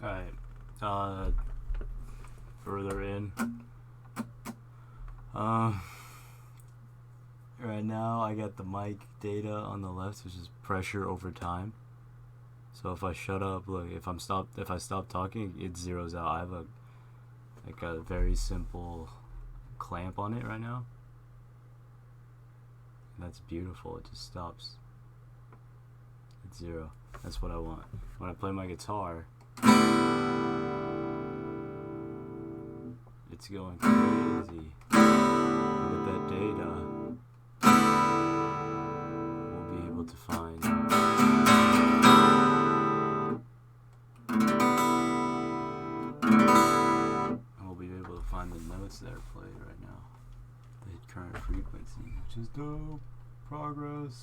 Alright, further in. Right now I got the mic data on the left, which is pressure over time. So if I shut up, look, if I stop talking, it zeroes out. I have a very simple clamp on it right now. And that's beautiful. It just stops. It's zero. That's what I want. When I play my guitar, it's going crazy. With that data, we'll be able to find the notes that are played right now. The current frequency, which is dope. Progress.